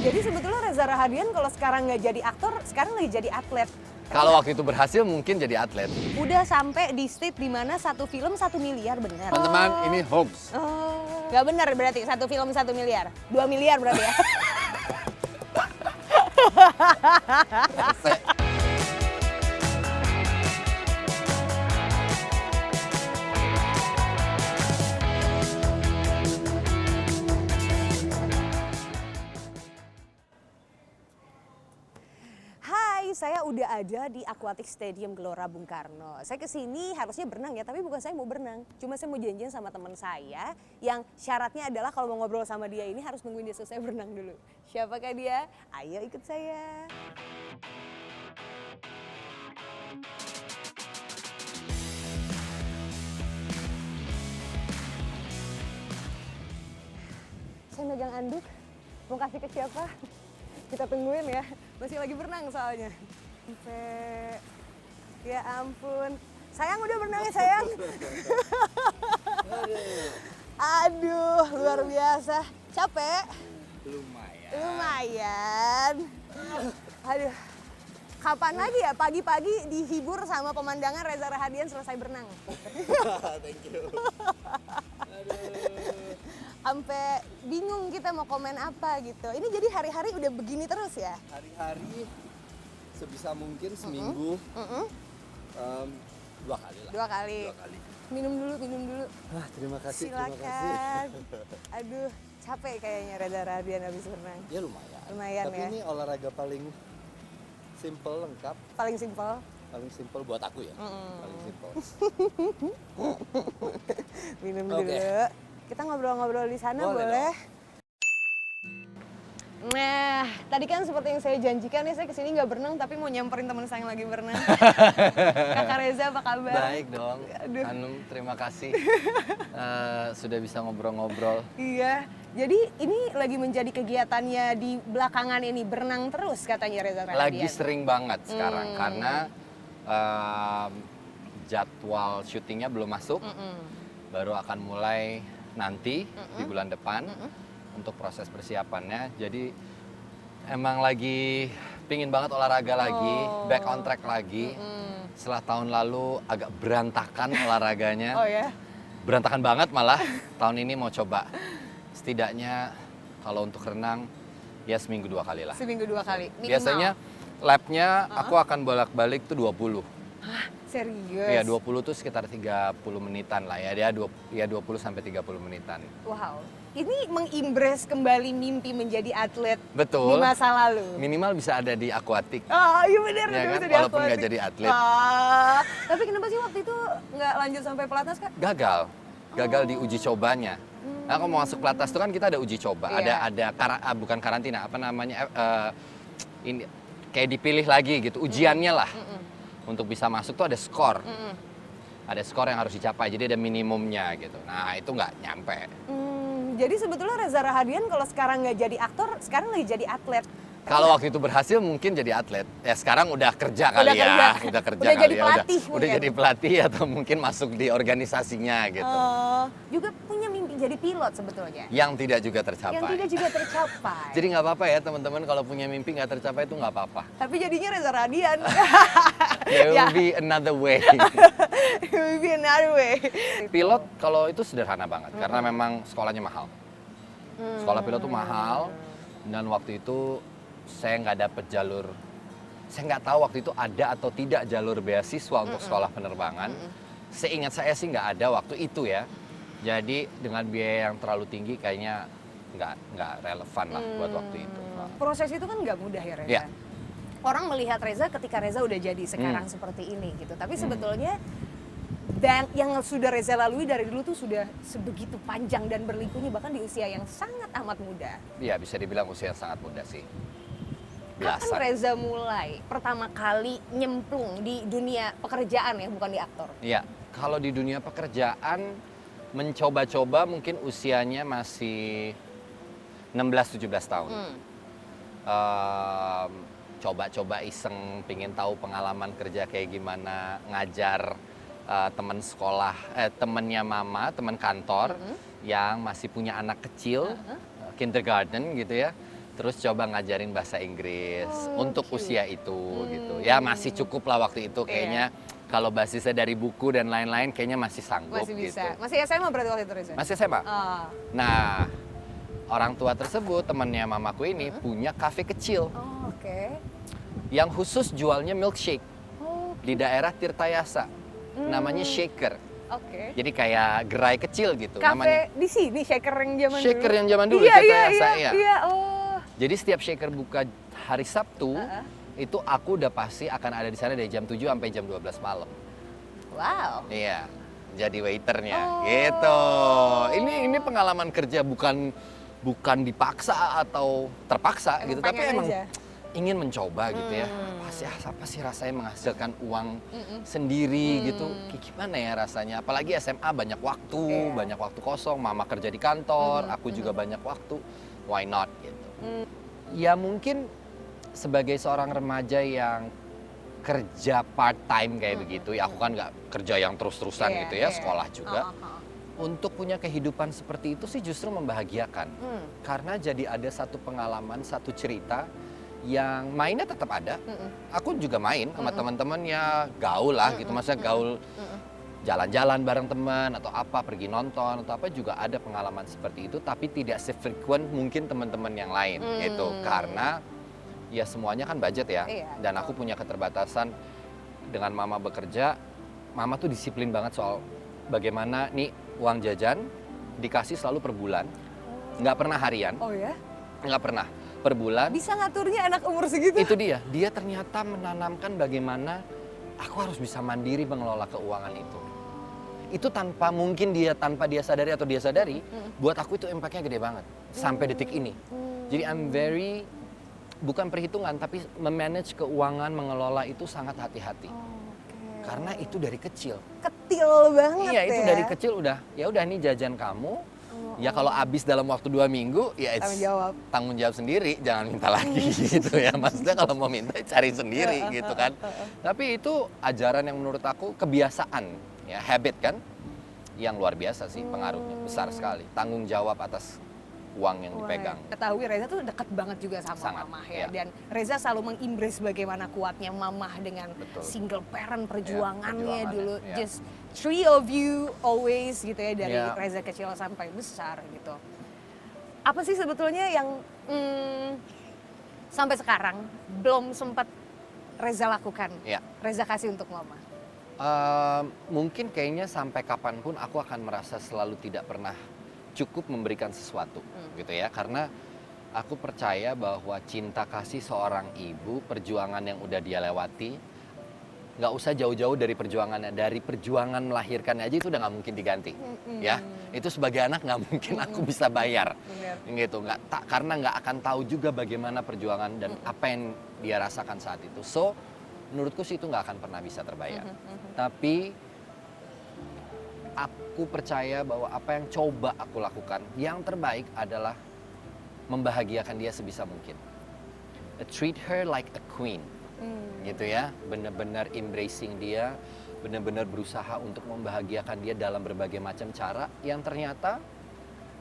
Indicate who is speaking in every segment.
Speaker 1: Jadi sebetulnya Reza Rahadian kalau sekarang nggak jadi aktor, sekarang lagi jadi atlet.
Speaker 2: Kalau waktu itu berhasil mungkin jadi atlet.
Speaker 1: Udah sampai di state di mana satu film 1 miliar benar.
Speaker 2: Teman-teman, ini hoax.
Speaker 1: Nggak benar berarti satu film 1 miliar, 2 miliar berarti ya. Saya udah ada di Aquatic Stadium Gelora Bung Karno. Saya kesini harusnya berenang ya, tapi bukan saya mau berenang. Cuma saya mau janjian sama teman saya yang syaratnya adalah kalau mau ngobrol sama dia ini harus nungguin dia selesai berenang dulu. Siapakah dia? Ayo ikut saya. Saya megang anduk, mau kasih ke siapa? Kita tungguin ya, masih lagi berenang soalnya. Sampai, ya ampun. Sayang udah berenang ya sayang? Aduh, luar biasa. Capek? Lumayan. Aduh, kapan lagi ya pagi-pagi dihibur sama pemandangan Reza Rahadian selesai berenang?
Speaker 3: Thank you.
Speaker 1: Sampai bingung kita mau komen apa gitu. Ini jadi hari-hari udah begini terus ya?
Speaker 3: Hari-hari sebisa mungkin seminggu 2 kali lah.
Speaker 1: 2 kali.
Speaker 3: 2 kali.
Speaker 1: Minum dulu.
Speaker 3: Terima kasih,
Speaker 1: Silakan.
Speaker 3: terima kasih.
Speaker 1: Aduh, capek kayaknya Reza Rahadian habis berenang.
Speaker 3: Ya lumayan.
Speaker 1: Lumayan
Speaker 3: tapi
Speaker 1: ya.
Speaker 3: ini olahraga paling simple, lengkap.
Speaker 1: Paling simpel.
Speaker 3: Paling simple buat aku ya. Paling simple.
Speaker 1: Minum
Speaker 3: Oke.
Speaker 1: dulu. Kita ngobrol-ngobrol di sana boleh? Nah, tadi kan seperti yang saya janjikan ya, saya kesini nggak berenang tapi mau nyamperin teman saya yang lagi berenang. Kakak Reza apa kabar?
Speaker 2: Baik dong.
Speaker 1: Aduh.
Speaker 2: Hanum, terima kasih. Sudah bisa ngobrol-ngobrol.
Speaker 1: Iya, jadi ini lagi menjadi kegiatannya di belakangan ini, berenang terus katanya Reza Rahadian.
Speaker 2: Lagi sering banget sekarang karena jadwal syutingnya belum masuk. Baru akan mulai nanti di bulan depan untuk proses persiapannya. Jadi emang lagi pingin banget olahraga lagi, back on track lagi. Setelah tahun lalu agak berantakan olahraganya.
Speaker 1: Oh ya?
Speaker 2: Berantakan banget malah. Tahun ini mau coba. Setidaknya kalau untuk renang ya seminggu 2 kali lah.
Speaker 1: Seminggu 2 kali? Minimal.
Speaker 2: Biasanya labnya aku akan bolak-balik tuh 20.
Speaker 1: Hah, serius?
Speaker 2: Ya 20 tuh sekitar 30 menitan lah ya. Dia 20 sampai 30 menitan.
Speaker 1: Wow, ini mengimbres kembali mimpi menjadi atlet
Speaker 2: Betul.
Speaker 1: di masa lalu.
Speaker 2: Minimal bisa ada di akuatik.
Speaker 1: Oh iya benar,
Speaker 2: Ya
Speaker 1: itu
Speaker 2: kan?
Speaker 1: bisa
Speaker 2: Walaupun
Speaker 1: diakuatik.
Speaker 2: nggak jadi atlet.
Speaker 1: Tapi kenapa sih waktu itu nggak lanjut sampai pelatnas Kak?
Speaker 2: Gagal di uji cobanya. Nah, kalau mau masuk pelatnas itu kan kita ada uji coba,
Speaker 1: Iya.
Speaker 2: bukan karantina, apa namanya, ini kayak dipilih lagi gitu, ujiannya lah. Untuk bisa masuk tuh ada skor. Ada skor yang harus dicapai, jadi ada minimumnya gitu. Nah itu nggak nyampe.
Speaker 1: Jadi sebetulnya Reza Rahadian kalau sekarang nggak jadi aktor, sekarang lagi jadi atlet.
Speaker 2: Kalau waktu itu berhasil mungkin jadi atlet. Ya sekarang udah kerja
Speaker 1: Udah
Speaker 2: kali ya.
Speaker 1: kerja.
Speaker 2: Udah kerja
Speaker 1: Udah
Speaker 2: kali
Speaker 1: jadi
Speaker 2: ya.
Speaker 1: pelatih
Speaker 2: Udah
Speaker 1: mungkin.
Speaker 2: jadi pelatih atau mungkin masuk di organisasinya gitu.
Speaker 1: Juga punya mimpi jadi pilot sebetulnya.
Speaker 2: Yang tidak juga tercapai.
Speaker 1: Yang tidak juga tercapai.
Speaker 2: Jadi nggak apa-apa ya teman-teman, kalau punya mimpi nggak tercapai itu nggak apa-apa.
Speaker 1: Tapi jadinya Reza Rahadian.
Speaker 2: There will
Speaker 1: Ya.
Speaker 2: be another way.
Speaker 1: Maybe another way.
Speaker 2: Pilot kalau itu sederhana banget karena memang sekolahnya mahal. Sekolah pilot tuh mahal dan waktu itu saya nggak dapet jalur. Saya nggak tahu waktu itu ada atau tidak jalur beasiswa untuk sekolah penerbangan. Seingat saya sih nggak ada waktu itu ya. Jadi dengan biaya yang terlalu tinggi kayaknya nggak relevan lah buat waktu itu.
Speaker 1: Proses itu kan nggak mudah ya Reza.
Speaker 2: Ya.
Speaker 1: Orang melihat Reza ketika Reza udah jadi sekarang seperti ini gitu. Tapi sebetulnya dan yang sudah Reza lalui dari dulu tuh sudah sebegitu panjang dan berlikunya bahkan di usia yang sangat amat muda.
Speaker 2: Iya bisa dibilang usia sangat muda sih.
Speaker 1: Kapan
Speaker 2: Belasan.
Speaker 1: Reza mulai pertama kali nyemplung di dunia pekerjaan ya, bukan di aktor?
Speaker 2: Iya, kalau di dunia pekerjaan mencoba-coba mungkin usianya masih 16-17 tahun. Coba-coba iseng, pingin tahu pengalaman kerja kayak gimana, ngajar teman sekolah, temennya mama, teman kantor yang masih punya anak kecil, kindergarten gitu ya. Terus coba ngajarin bahasa Inggris untuk
Speaker 1: cute.
Speaker 2: usia itu gitu. Ya masih cukup lah waktu itu kayaknya. Kalau basisnya dari buku dan lain-lain kayaknya masih sanggup
Speaker 1: Masih bisa.
Speaker 2: gitu.
Speaker 1: Masih SMA berarti waktu itu Reza?
Speaker 2: Masih SMA.
Speaker 1: Oh.
Speaker 2: Nah, orang tua tersebut, temannya mamaku ini punya kafe kecil
Speaker 1: Oh, oke.
Speaker 2: yang khusus jualnya milkshake
Speaker 1: Oh,
Speaker 2: di daerah Tirtayasa. Namanya Shaker.
Speaker 1: oke.
Speaker 2: Jadi kayak gerai kecil gitu
Speaker 1: Kafe di sini shaker yang zaman dulu.
Speaker 2: Shaker yang zaman dulu
Speaker 1: Iya, iya,
Speaker 2: Tirtayasa,
Speaker 1: iya.
Speaker 2: iya.
Speaker 1: Iya, oh.
Speaker 2: Jadi setiap Shaker buka hari Sabtu, itu aku udah pasti akan ada di sana dari jam 7 sampai jam 12 malam.
Speaker 1: Wow.
Speaker 2: Iya, jadi waiternya
Speaker 1: Oh.
Speaker 2: gitu. Ini pengalaman kerja bukan dipaksa atau terpaksa
Speaker 1: Emang
Speaker 2: gitu, tapi
Speaker 1: pengen
Speaker 2: emang
Speaker 1: aja.
Speaker 2: ingin mencoba gitu ya. Apa sih rasanya menghasilkan uang sendiri gitu. Kayak gimana ya rasanya? Apalagi SMA banyak waktu,
Speaker 1: Iya.
Speaker 2: banyak waktu kosong, mama kerja di kantor, aku juga banyak waktu. Why not gitu. Ya mungkin sebagai seorang remaja yang kerja part time kayak begitu ya, aku kan nggak kerja yang terus-terusan
Speaker 1: Iya,
Speaker 2: gitu ya,
Speaker 1: iya.
Speaker 2: sekolah juga.
Speaker 1: Oh.
Speaker 2: Untuk punya kehidupan seperti itu sih justru membahagiakan. Karena jadi ada satu pengalaman, satu cerita yang mainnya tetap ada. Aku juga main sama teman-temannya, gaul lah gitu, masa gaul jalan-jalan bareng teman atau apa, pergi nonton atau apa, juga ada pengalaman seperti itu, tapi tidak sefrekuen mungkin teman-teman yang lain gitu. Karena ya semuanya kan budget ya.
Speaker 1: Iya,
Speaker 2: Dan aku punya keterbatasan dengan mama bekerja. Mama tuh disiplin banget soal bagaimana nih uang jajan dikasih selalu per bulan. Nggak pernah harian,
Speaker 1: Oh ya?
Speaker 2: nggak pernah. Per bulan.
Speaker 1: Bisa ngaturnya anak umur segitu?
Speaker 2: Itu dia ternyata menanamkan bagaimana aku harus bisa mandiri mengelola keuangan itu. Itu tanpa dia sadari atau dia sadari, buat aku itu impact-nya gede banget sampai detik ini. Jadi I'm very, bukan perhitungan, tapi memanage keuangan, mengelola itu sangat hati-hati. Karena itu dari kecil.
Speaker 1: Ketil banget
Speaker 2: Iya, itu
Speaker 1: ya?
Speaker 2: dari kecil udah, ya udah nih jajan kamu. Ya kalau habis dalam waktu 2 minggu, ya tanggung jawab sendiri, jangan minta lagi gitu ya. Maksudnya kalau mau minta cari sendiri gitu kan. Tapi itu ajaran yang menurut aku kebiasaan, ya habit kan, yang luar biasa sih pengaruhnya, besar sekali. Tanggung jawab atas uang yang dipegang.
Speaker 1: Ketahui Reza tuh dekat banget juga sama
Speaker 2: Sangat,
Speaker 1: mamah
Speaker 2: iya.
Speaker 1: ya. Dan Reza selalu mengimbres bagaimana kuatnya mamah dengan
Speaker 2: Betul.
Speaker 1: single parent perjuangannya
Speaker 2: perjuangannya,
Speaker 1: dulu.
Speaker 2: iya.
Speaker 1: Just three of you always gitu ya, dari
Speaker 2: Iya.
Speaker 1: Reza kecil sampai besar gitu. Apa sih sebetulnya yang sampai sekarang belum sempat Reza lakukan?
Speaker 2: Iya.
Speaker 1: Reza kasih untuk mama.
Speaker 2: Mungkin kayaknya sampai kapanpun aku akan merasa selalu tidak pernah cukup memberikan sesuatu gitu ya, karena aku percaya bahwa cinta kasih seorang ibu, perjuangan yang udah dia lewati, nggak usah jauh-jauh dari perjuangannya, dari perjuangan melahirkannya aja itu udah nggak mungkin diganti ya. Itu sebagai anak nggak mungkin aku bisa bayar gitu, karena nggak akan tahu juga bagaimana perjuangan dan apa yang dia rasakan saat itu. So menurutku sih itu nggak akan pernah bisa terbayar. Tapi aku percaya bahwa apa yang coba aku lakukan, yang terbaik adalah membahagiakan dia sebisa mungkin. Treat her like a queen, gitu ya. Benar-benar embracing dia, benar-benar berusaha untuk membahagiakan dia dalam berbagai macam cara. Yang ternyata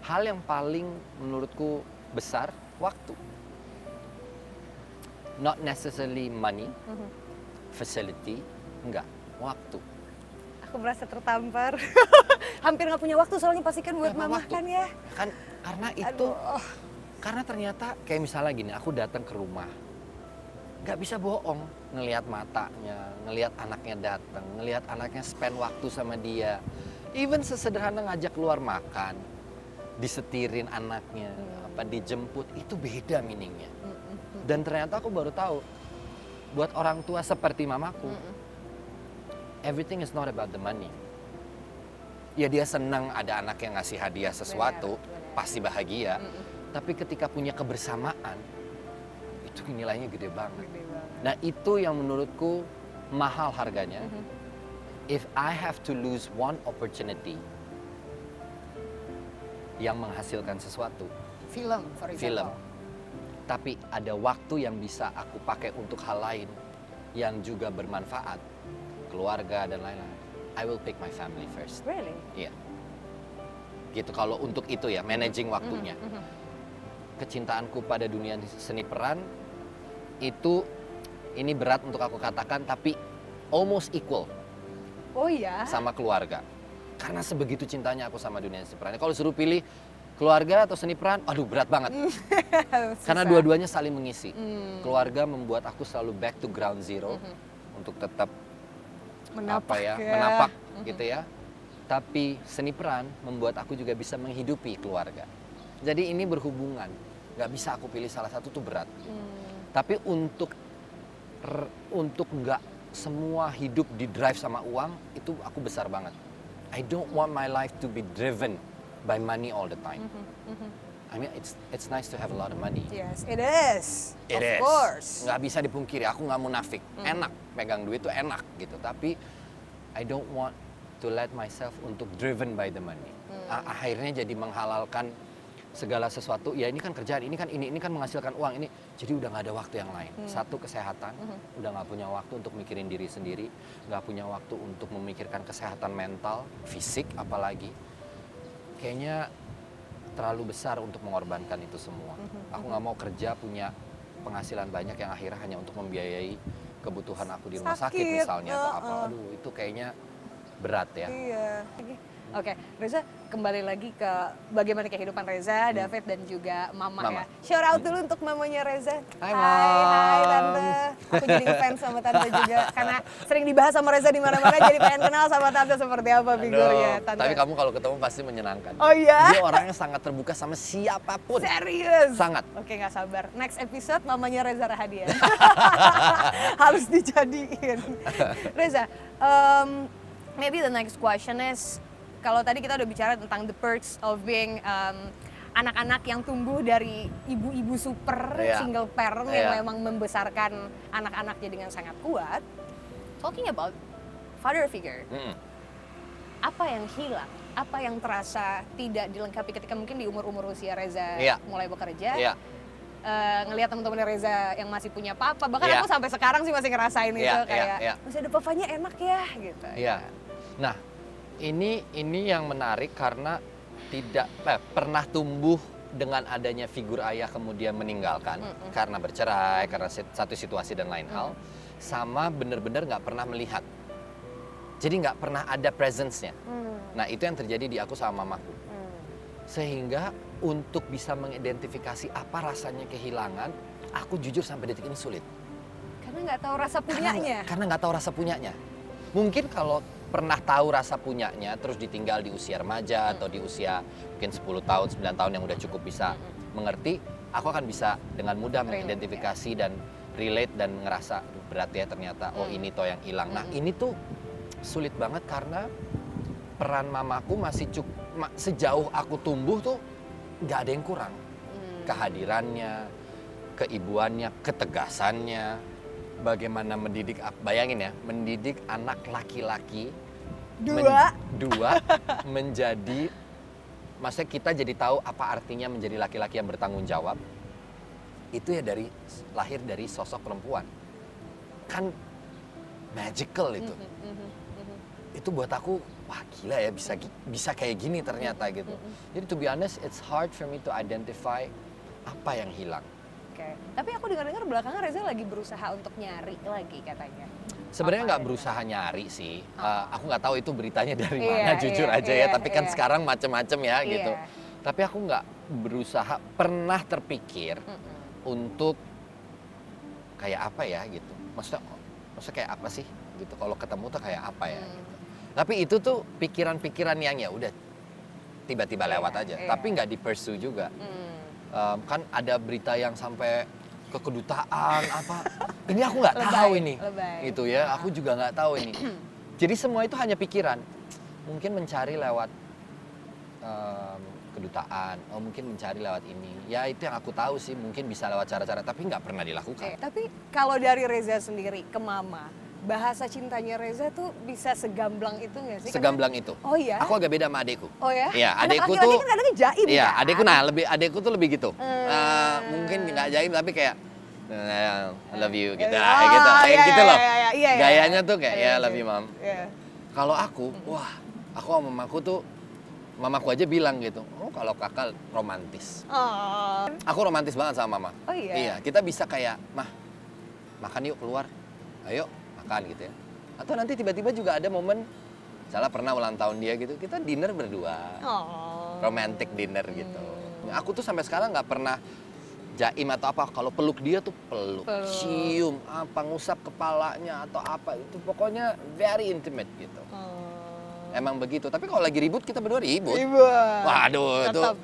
Speaker 2: hal yang paling menurutku besar, waktu. Not necessarily money, facility, enggak, waktu.
Speaker 1: Aku merasa tertampar. Hampir nggak punya waktu soalnya pastikan buat
Speaker 2: Kenapa
Speaker 1: mama
Speaker 2: waktu?
Speaker 1: kan ya.
Speaker 2: Kan karena itu, karena ternyata kayak misalnya gini, aku datang ke rumah, nggak bisa bohong, ngelihat matanya, ngelihat anaknya datang, ngelihat anaknya spend waktu sama dia. Even sesederhana ngajak keluar makan, disetirin anaknya, apa dijemput, itu beda meaningnya. Dan ternyata aku baru tahu, buat orang tua seperti mamaku, everything is not about the money. Ya dia senang ada anak yang ngasih hadiah sesuatu,
Speaker 1: Benar.
Speaker 2: pasti bahagia. Tapi ketika punya kebersamaan, itu nilainya gede banget. Nah itu yang menurutku mahal harganya. If I have to lose one opportunity yang menghasilkan sesuatu,
Speaker 1: Film, for example.
Speaker 2: film, tapi ada waktu yang bisa aku pakai untuk hal lain yang juga bermanfaat, keluarga dan lain-lain, I will pick my family first.
Speaker 1: Really?
Speaker 2: Iya. Gitu kalau untuk itu ya, managing waktunya. kecintaanku pada dunia seni peran itu ini berat untuk aku katakan tapi almost equal
Speaker 1: Oh iya.
Speaker 2: sama keluarga. Karena sebegitu cintanya aku sama dunia seni peran. Kalau suruh pilih keluarga atau seni peran, aduh berat banget. Karena dua-duanya saling mengisi. Keluarga membuat aku selalu back to ground zero untuk tetap menapak gitu ya. Tapi seni peran membuat aku juga bisa menghidupi keluarga. Jadi ini berhubungan. Nggak bisa aku pilih salah satu tuh berat. Tapi untuk nggak semua hidup di drive sama uang itu aku besar banget. I don't want my life to be driven by money all the time. I mean it's nice to have a lot of money.
Speaker 1: Yes, it is.
Speaker 2: It
Speaker 1: of
Speaker 2: is.
Speaker 1: course.
Speaker 2: Nggak bisa dipungkiri, aku nggak munafik. Enak, pegang duit tuh enak gitu. Tapi I don't want to let myself untuk driven by the money. Akhirnya jadi menghalalkan segala sesuatu. Ya ini kan kerjaan, ini kan menghasilkan uang ini. Jadi udah nggak ada waktu yang lain. Satu kesehatan, udah nggak punya waktu untuk mikirin diri sendiri, nggak punya waktu untuk memikirkan kesehatan mental, fisik apalagi. Kayaknya terlalu besar untuk mengorbankan itu semua. Aku nggak mau kerja punya penghasilan banyak yang akhirnya hanya untuk membiayai kebutuhan aku di rumah sakit misalnya atau apa. Aduh itu kayaknya berat ya.
Speaker 1: Iya. Oke, Reza kembali lagi ke bagaimana kehidupan Reza, David dan juga Mama, ya. Shout out dulu untuk mamanya Reza.
Speaker 2: Hai,
Speaker 1: Hai
Speaker 2: Mam.
Speaker 1: Tante. Aku jadi ngefans sama Tante juga karena sering dibahas sama Reza di mana-mana jadi pengen kenal sama Tante seperti apa figurnya. Tante.
Speaker 2: Tapi kamu kalau ketemu pasti menyenangkan.
Speaker 1: Oh iya?
Speaker 2: Dia orangnya sangat terbuka sama siapapun.
Speaker 1: Serius?
Speaker 2: Sangat.
Speaker 1: Oke, nggak sabar. Next episode mamanya Reza Rahadian. Harus dijadiin. Reza, maybe the next question is, kalau tadi kita udah bicara tentang the perks of being anak-anak yang tumbuh dari ibu-ibu super single parent yang memang membesarkan anak-anaknya dengan sangat kuat. Talking about father figure, apa yang hilang? Apa yang terasa tidak dilengkapi ketika mungkin di umur-umur usia Reza mulai bekerja? Ngelihat teman-teman Reza yang masih punya papa, bahkan aku sampai sekarang sih masih ngerasain itu kayak masih ada papanya enak ya gitu.
Speaker 2: Nah, ini yang menarik karena tidak pernah tumbuh dengan adanya figur ayah kemudian meninggalkan karena bercerai, karena satu situasi dan lain hal, sama benar-benar nggak pernah melihat. Jadi nggak pernah ada presence-nya. Nah itu yang terjadi di aku sama mamaku. Sehingga untuk bisa mengidentifikasi apa rasanya kehilangan, aku jujur sampai detik ini sulit.
Speaker 1: Karena nggak tahu rasa punyanya.
Speaker 2: Karena nggak tahu rasa punyanya. Mungkin kalau pernah tahu rasa punyanya, terus ditinggal di usia remaja atau di usia mungkin 10 tahun, 9 tahun yang udah cukup bisa mengerti, aku akan bisa dengan mudah mengidentifikasi dan relate dan ngerasa berat ya ternyata, oh ini toh yang hilang. Nah ini tuh sulit banget karena peran mamaku masih sejauh aku tumbuh tuh nggak ada yang kurang. Kehadirannya, keibuannya, ketegasannya, bagaimana mendidik, bayangin ya, mendidik anak laki-laki dua menjadi, maksudnya kita jadi tahu apa artinya menjadi laki-laki yang bertanggung jawab. Itu ya lahir dari sosok perempuan. Kan magical itu. Itu buat aku, wah gila ya bisa kayak gini ternyata gitu. Jadi to be honest, it's hard for me to identify apa yang hilang.
Speaker 1: Oke. Tapi aku dengar-dengar belakangan Reza lagi berusaha untuk nyari lagi katanya.
Speaker 2: Sebenarnya nggak berusaha nyari sih. Aku nggak tahu itu beritanya dari mana, jujur aja ya. Tapi kan sekarang macem-macem ya gitu. Tapi aku nggak berusaha, pernah terpikir untuk kayak apa ya gitu. Maksudnya kayak apa sih gitu. Kalau ketemu tuh kayak apa ya gitu. Tapi itu tuh pikiran-pikiran yang ya udah tiba-tiba lewat aja. Tapi nggak di-pursue juga. Kan ada berita yang sampai ke kedutaan apa, ini aku nggak tahu ini, gitu ya, aku juga nggak tahu ini. Jadi semua itu hanya pikiran, mungkin mencari lewat kedutaan, mungkin mencari lewat ini, ya itu yang aku tahu sih, mungkin bisa lewat cara-cara, tapi nggak pernah dilakukan.
Speaker 1: Tapi kalau dari Reza sendiri ke Mama, bahasa cintanya Reza tuh bisa segamblang itu nggak sih?
Speaker 2: Segamblang itu.
Speaker 1: Oh iya?
Speaker 2: Aku agak beda sama adekku.
Speaker 1: Oh ya?
Speaker 2: Iya,
Speaker 1: Anak
Speaker 2: adekku
Speaker 1: laki-laki
Speaker 2: tuh.
Speaker 1: kan kadang jaim
Speaker 2: Iya,
Speaker 1: kan?
Speaker 2: adekku tuh lebih gitu. Mungkin nggak jaim tapi kayak I love you gitu, gitu loh.
Speaker 1: Iya,
Speaker 2: gayanya tuh kayak ya love you mom.
Speaker 1: Iya.
Speaker 2: Kalau aku, wah, aku sama mamaku tuh mamaku aja bilang gitu, oh kalau kakak romantis.
Speaker 1: Oh.
Speaker 2: Aku romantis banget sama mama.
Speaker 1: Oh iya?
Speaker 2: Iya, kita bisa kayak, mah makan yuk keluar, ayo makan gitu ya. Atau nanti tiba-tiba juga ada momen, misalnya pernah ulang tahun dia gitu, kita dinner berdua,
Speaker 1: Oh.
Speaker 2: romantic dinner gitu. Aku tuh sampai sekarang nggak pernah jaim atau apa, kalau peluk dia tuh peluk,
Speaker 1: Peluk.
Speaker 2: cium, apa ngusap kepalanya atau apa itu pokoknya very intimate gitu. Emang begitu. Tapi kalau lagi ribut kita berdua ribut. Waduh, itu
Speaker 1: Tetap.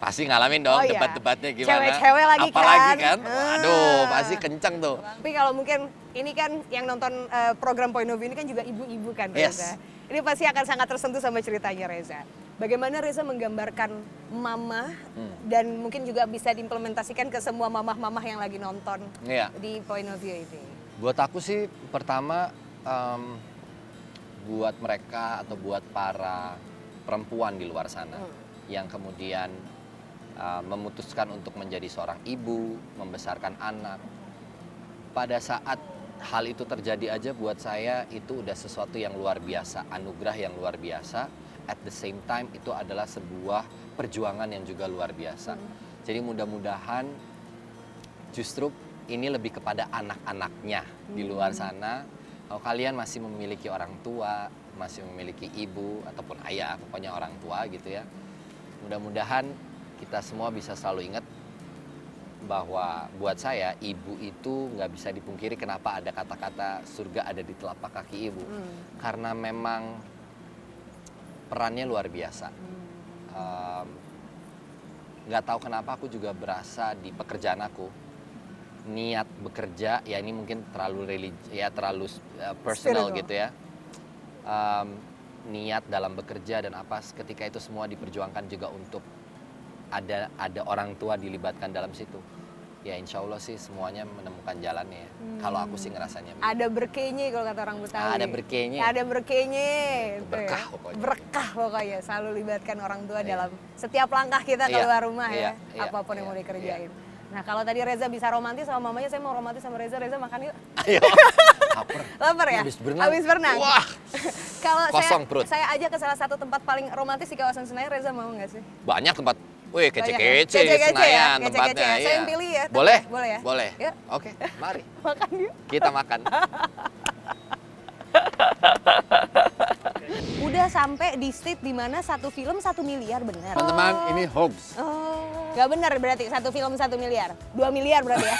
Speaker 2: pasti ngalamin dong
Speaker 1: Oh, iya.
Speaker 2: debat-debatnya gimana.
Speaker 1: Cewek-cewek lagi
Speaker 2: apalagi
Speaker 1: kan.
Speaker 2: kan. Waduh, pasti kenceng tuh.
Speaker 1: Tapi kalau mungkin ini kan yang nonton program Point of View ini kan juga ibu-ibu kan
Speaker 2: Yes.
Speaker 1: Reza. Ini pasti akan sangat tersentuh sama ceritanya Reza. Bagaimana Reza menggambarkan mama dan mungkin juga bisa diimplementasikan ke semua mamah-mamah yang lagi nonton
Speaker 2: Iya.
Speaker 1: di Point of View ini.
Speaker 2: Buat aku sih pertama buat mereka atau buat para perempuan di luar sana yang kemudian memutuskan untuk menjadi seorang ibu, membesarkan anak. Pada saat hal itu terjadi aja buat saya itu udah sesuatu yang luar biasa, anugerah yang luar biasa. At the same time itu adalah sebuah perjuangan yang juga luar biasa. Jadi mudah-mudahan justru ini lebih kepada anak-anaknya di luar sana. Kalau kalian masih memiliki orang tua, masih memiliki ibu ataupun ayah, pokoknya orang tua gitu ya. Mudah-mudahan kita semua bisa selalu ingat bahwa buat saya ibu itu nggak bisa dipungkiri kenapa ada kata-kata surga ada di telapak kaki ibu. Karena memang perannya luar biasa. Nggak tahu kenapa aku juga berasa di pekerjaan aku niat bekerja ya ini mungkin terlalu terlalu personal
Speaker 1: Spiritual.
Speaker 2: gitu ya. Niat dalam bekerja dan apa ketika itu semua diperjuangkan juga untuk ada orang tua dilibatkan dalam situ. Ya insya Allah sih semuanya menemukan jalannya ya. Kalau aku sih ngerasanya begitu.
Speaker 1: Ada berkehnya kalau kata orang Betawi.
Speaker 2: Ada berkehnya.
Speaker 1: Ada berkehnya.
Speaker 2: Berkah pokoknya.
Speaker 1: Berkah pokoknya. Selalu libatkan orang tua dalam setiap langkah kita keluar rumah ya.
Speaker 2: Iya,
Speaker 1: Apapun yang mau
Speaker 2: iya,
Speaker 1: dikerjain. Nah kalau tadi Reza bisa romantis sama mamanya, saya mau romantis sama Reza. Reza makan yuk.
Speaker 2: Ayo. Lapar.
Speaker 1: Lapar ya?
Speaker 2: Habis berenang.
Speaker 1: Habis berenang.
Speaker 2: Wah.
Speaker 1: Kalau
Speaker 2: Kosong perut.
Speaker 1: saya ajak ke salah satu tempat paling romantis di kawasan Senayan, Reza mau nggak sih?
Speaker 2: Banyak tempat. Wih,
Speaker 1: Banyak ya?
Speaker 2: kece-kece
Speaker 1: Kece-kece
Speaker 2: Senayan
Speaker 1: ya?
Speaker 2: tempatnya.
Speaker 1: Kece-kece ya? Saya
Speaker 2: iya.
Speaker 1: yang pilih ya,
Speaker 2: Boleh?
Speaker 1: boleh ya?
Speaker 2: Boleh.
Speaker 1: Yuk.
Speaker 2: Oke, mari.
Speaker 1: Makan yuk.
Speaker 2: Kita makan.
Speaker 1: Udah sampai di state di mana satu film 1 miliar benar.
Speaker 3: Teman-teman, ini hoax.
Speaker 1: Oh, nggak benar berarti satu film 1 miliar, 2 miliar berarti ya?